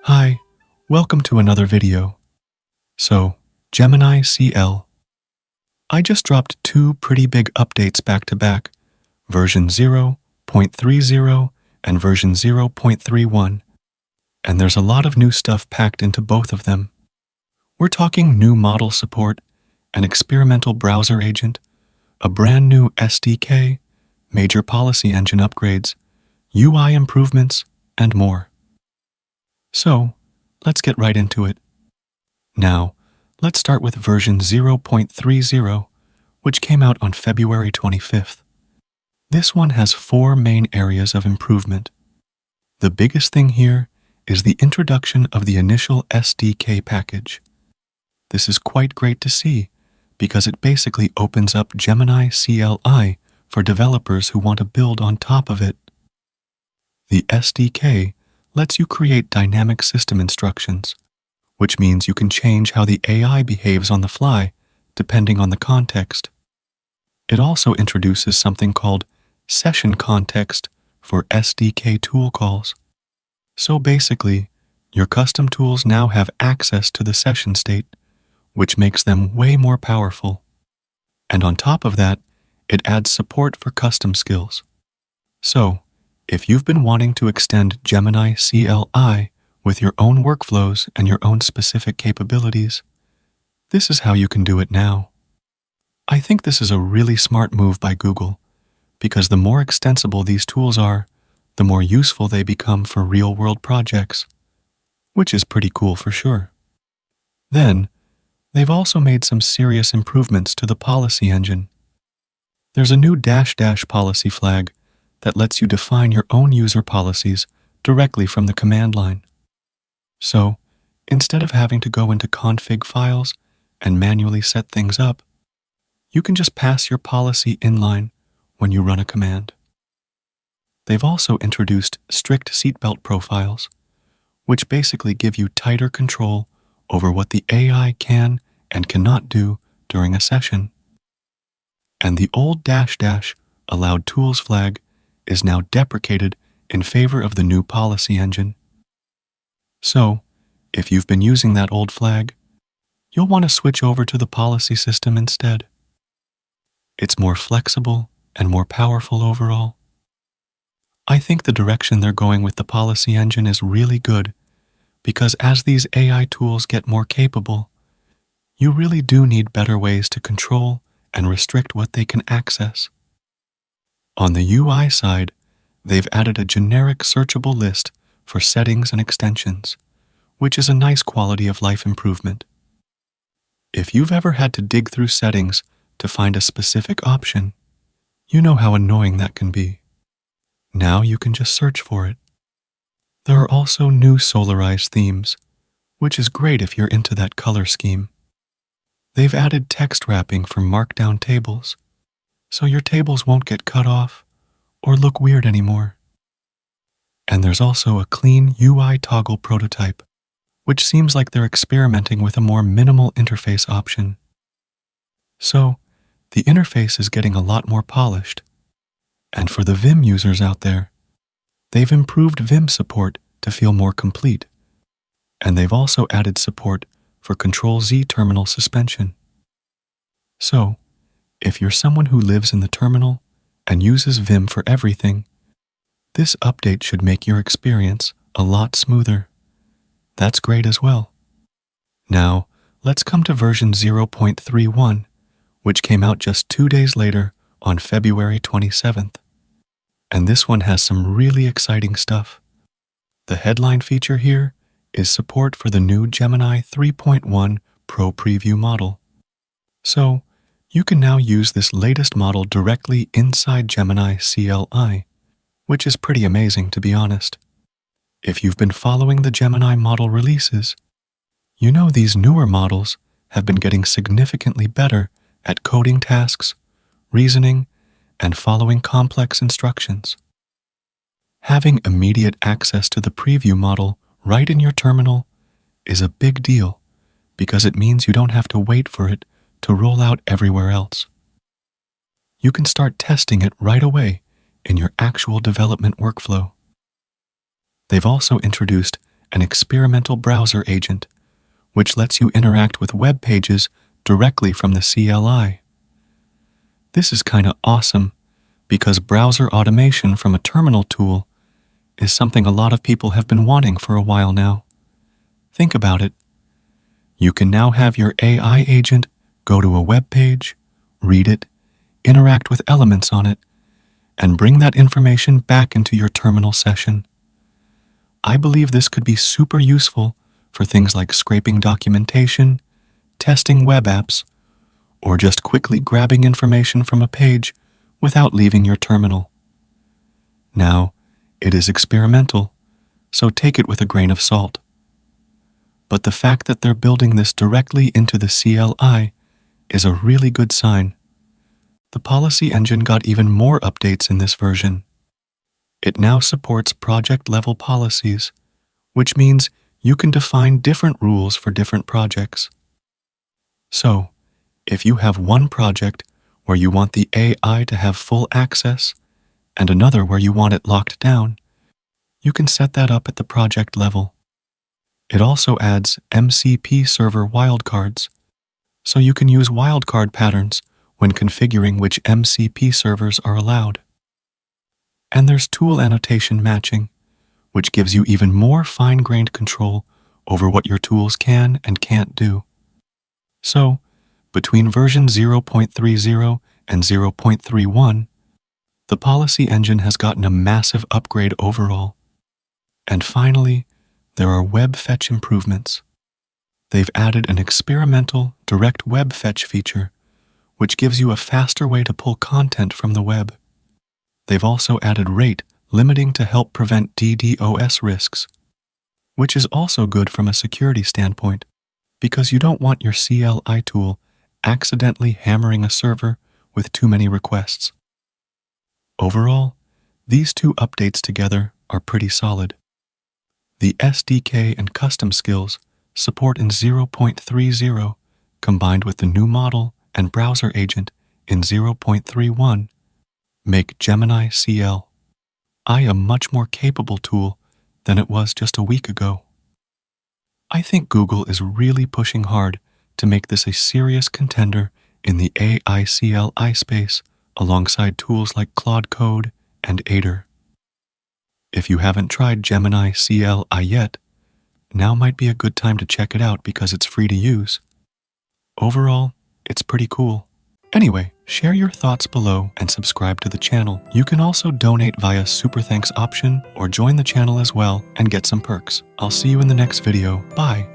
Hi, welcome to another video. So, Gemini CL. I just dropped two pretty big updates back to back, version 0.30 and version 0.31, and there's a lot of new stuff packed into both of them. We're talking new model support, an experimental browser agent, a brand new SDK, major policy engine upgrades, UI improvements, and more. So, let's get right into it. Now, let's start with version 0.30, which came out on February 25th. This one has four main areas of improvement. The biggest thing here is the introduction of the initial SDK package. This is quite great to see because it basically opens up Gemini CLI for developers who want to build on top of it. The SDK lets you create dynamic system instructions, which means you can change how the AI behaves on the fly, depending on the context. It also introduces something called session context for SDK tool calls. So basically, your custom tools now have access to the session state, which makes them way more powerful. And on top of that, it adds support for custom skills. So, if you've been wanting to extend Gemini CLI with your own workflows and your own specific capabilities, this is how you can do it now. I think this is a really smart move by Google, because the more extensible these tools are, the more useful they become for real-world projects, which is pretty cool for sure. Then, they've also made some serious improvements to the policy engine. There's a new -- policy flag that lets you define your own user policies directly from the command line. So, instead of having to go into config files and manually set things up, you can just pass your policy inline when you run a command. They've also introduced strict seatbelt profiles, which basically give you tighter control over what the AI can and cannot do during a session. And the old -- allowed tools flag is now deprecated in favor of the new policy engine. So, if you've been using that old flag, you'll want to switch over to the policy system instead. It's more flexible and more powerful overall. I think the direction they're going with the policy engine is really good, because as these AI tools get more capable, you really do need better ways to control and restrict what they can access. On the UI side, they've added a generic searchable list for settings and extensions, which is a nice quality of life improvement. If you've ever had to dig through settings to find a specific option, you know how annoying that can be. Now you can just search for it. There are also new Solarized themes, which is great if you're into that color scheme. They've added text wrapping for markdown tables, so your tables won't get cut off or look weird anymore. And there's also a clean UI toggle prototype, which seems like they're experimenting with a more minimal interface option. So, the interface is getting a lot more polished. And for the Vim users out there, they've improved Vim support to feel more complete. And they've also added support for Ctrl-Z terminal suspension. So, if you're someone who lives in the terminal and uses Vim for everything, this update should make your experience a lot smoother. That's great as well. Now, let's come to version 0.31, which came out just 2 days later on February 27th. And this one has some really exciting stuff. The headline feature here is support for the new Gemini 3.1 Pro Preview model. So, you can now use this latest model directly inside Gemini CLI, which is pretty amazing to be honest. If you've been following the Gemini model releases, you know these newer models have been getting significantly better at coding tasks, reasoning, and following complex instructions. Having immediate access to the preview model right in your terminal is a big deal because it means you don't have to wait for it to roll out everywhere else. You can start testing it right away in your actual development workflow. They've also introduced an experimental browser agent, which lets you interact with web pages directly from the CLI. This is kinda awesome because browser automation from a terminal tool is something a lot of people have been wanting for a while now. Think about it. You can now have your AI agent go to a web page, read it, interact with elements on it, and bring that information back into your terminal session. I believe this could be super useful for things like scraping documentation, testing web apps, or just quickly grabbing information from a page without leaving your terminal. Now, it is experimental, so take it with a grain of salt. But the fact that they're building this directly into the CLI is a really good sign. The policy engine got even more updates in this version. It now supports project-level policies, which means you can define different rules for different projects. So, if you have one project where you want the AI to have full access and another where you want it locked down, you can set that up at the project level. It also adds MCP server wildcards, so you can use wildcard patterns when configuring which MCP servers are allowed. And there's tool annotation matching, which gives you even more fine-grained control over what your tools can and can't do. So, between version 0.30 and 0.31, the policy engine has gotten a massive upgrade overall. And finally, there are web fetch improvements. They've added an experimental direct web fetch feature, which gives you a faster way to pull content from the web. They've also added rate limiting to help prevent DDoS risks, which is also good from a security standpoint, because you don't want your CLI tool accidentally hammering a server with too many requests. Overall, these two updates together are pretty solid. The SDK and custom skills support in 0.30 combined with the new model and browser agent in 0.31 make Gemini CLI a much more capable tool than it was just a week ago. I think Google is really pushing hard to make this a serious contender in the AI CLI space alongside tools like Claude Code and Aider. If you haven't tried Gemini CLI yet, now might be a good time to check it out because it's free to use. Overall, it's pretty cool. Anyway, share your thoughts below and subscribe to the channel. You can also donate via Super Thanks option or join the channel as well and get some perks. I'll see you in the next video. Bye.